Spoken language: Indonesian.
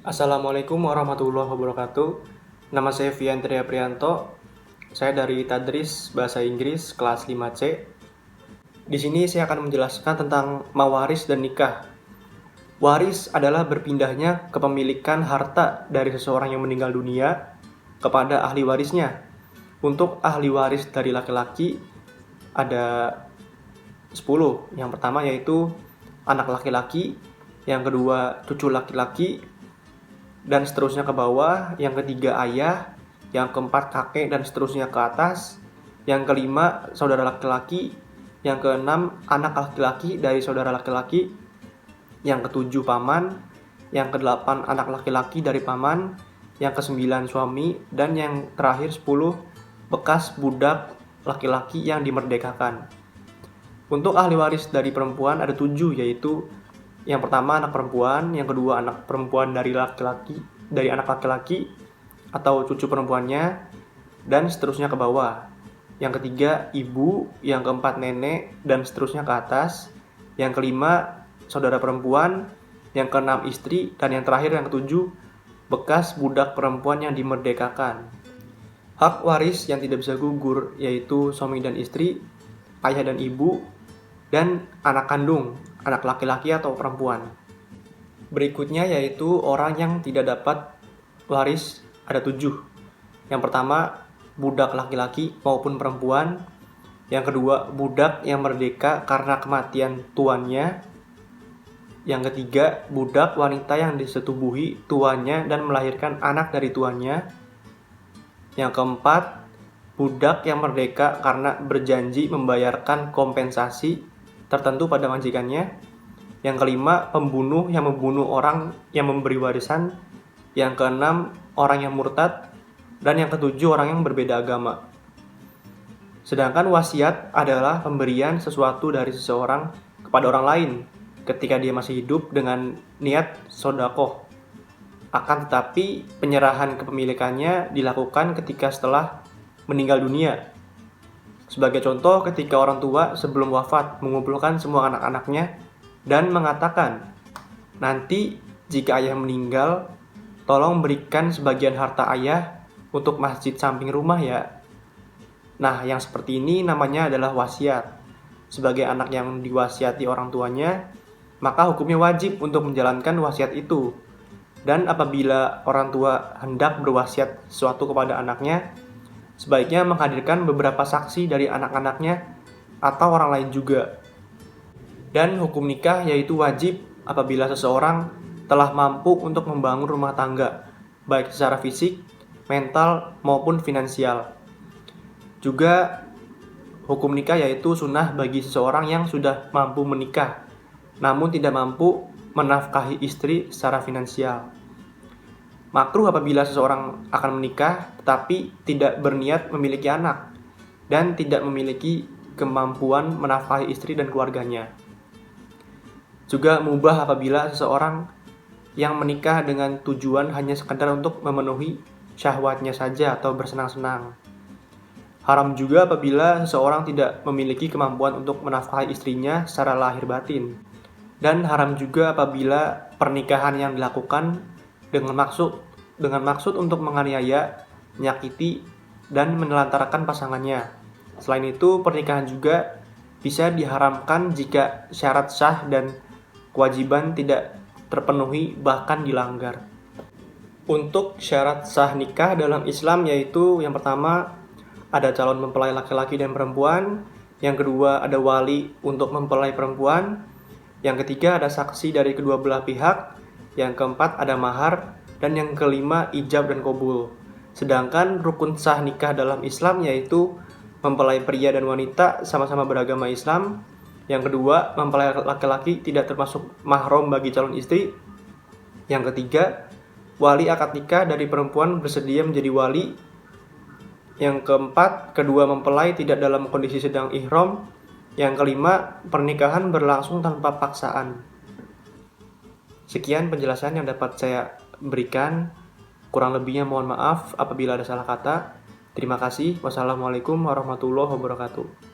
Assalamualaikum warahmatullahi wabarakatuh. Nama saya Fiantria Prianto. Saya dari Tadris Bahasa Inggris kelas 5C. Di sini saya akan menjelaskan tentang mawaris dan nikah. Waris adalah berpindahnya kepemilikan harta dari seseorang yang meninggal dunia kepada ahli warisnya. Untuk ahli waris dari laki-laki ada 10. Yang pertama yaitu anak laki-laki, yang kedua cucu laki-laki, dan seterusnya ke bawah. Yang ketiga ayah, yang keempat kakek, dan seterusnya ke atas. Yang kelima saudara laki-laki, yang keenam anak laki-laki dari saudara laki-laki, yang ketujuh paman, yang kedelapan anak laki-laki dari paman, yang kesembilan suami, dan yang terakhir 10 bekas budak laki-laki yang dimerdekakan. Untuk ahli waris dari perempuan ada 7, yaitu yang pertama anak perempuan, yang kedua anak perempuan dari anak laki-laki atau cucu perempuannya, dan seterusnya ke bawah. Yang ketiga ibu, yang keempat nenek, dan seterusnya ke atas. Yang kelima saudara perempuan, yang keenam istri, dan yang terakhir yang ketujuh bekas budak perempuan yang dimerdekakan. Hak waris yang tidak bisa gugur yaitu suami dan istri, ayah dan ibu, dan anak kandung, anak laki-laki atau perempuan. Berikutnya yaitu orang yang tidak dapat waris ada 7. Yang pertama, budak laki-laki maupun perempuan. Yang kedua, budak yang merdeka karena kematian tuannya. Yang ketiga, budak wanita yang disetubuhi tuannya dan melahirkan anak dari tuannya. Yang keempat, budak yang merdeka karena berjanji membayarkan kompensasi tertentu pada majikannya. Yang kelima, pembunuh yang membunuh orang yang memberi warisan. Yang keenam, orang yang murtad. Dan yang ketujuh, orang yang berbeda agama. Sedangkan wasiat adalah pemberian sesuatu dari seseorang kepada orang lain ketika dia masih hidup dengan niat sodakoh. Akan tetapi penyerahan kepemilikannya dilakukan ketika setelah meninggal dunia. Sebagai contoh, ketika orang tua sebelum wafat mengumpulkan semua anak-anaknya dan mengatakan, nanti jika ayah meninggal, tolong berikan sebagian harta ayah untuk masjid samping rumah ya. Nah, yang seperti ini namanya adalah wasiat. Sebagai anak yang diwasiati orang tuanya, maka hukumnya wajib untuk menjalankan wasiat itu. Dan apabila orang tua hendak berwasiat sesuatu kepada anaknya, sebaiknya menghadirkan beberapa saksi dari anak-anaknya atau orang lain juga. Dan hukum nikah yaitu wajib apabila seseorang telah mampu untuk membangun rumah tangga, baik secara fisik, mental, maupun finansial. Juga hukum nikah yaitu sunnah bagi seseorang yang sudah mampu menikah, namun tidak mampu menafkahi istri secara finansial. Makruh apabila seseorang akan menikah tetapi tidak berniat memiliki anak dan tidak memiliki kemampuan menafkahi istri dan keluarganya. Juga mubah apabila seseorang yang menikah dengan tujuan hanya sekadar untuk memenuhi syahwatnya saja atau bersenang-senang. Haram juga apabila seseorang tidak memiliki kemampuan untuk menafkahi istrinya secara lahir batin. Dan haram juga apabila pernikahan yang dilakukan dengan maksud untuk menganiaya, menyakiti, dan menelantarkan pasangannya. Selain itu, pernikahan juga bisa diharamkan jika syarat sah dan kewajiban tidak terpenuhi bahkan dilanggar. Untuk syarat sah nikah dalam Islam yaitu yang pertama ada calon mempelai laki-laki dan perempuan, yang kedua ada wali untuk mempelai perempuan, yang ketiga ada saksi dari kedua belah pihak, yang keempat ada mahar, dan yang kelima ijab dan qabul. Sedangkan rukun sah nikah dalam Islam yaitu mempelai pria dan wanita sama-sama beragama Islam. Yang kedua, mempelai laki-laki tidak termasuk mahram bagi calon istri. Yang ketiga, wali akad nikah dari perempuan bersedia menjadi wali. Yang keempat, kedua mempelai tidak dalam kondisi sedang ihram. Yang kelima, pernikahan berlangsung tanpa paksaan. Sekian penjelasan yang dapat saya berikan. Kurang lebihnya mohon maaf apabila ada salah kata. Terima kasih. Wassalamualaikum warahmatullahi wabarakatuh.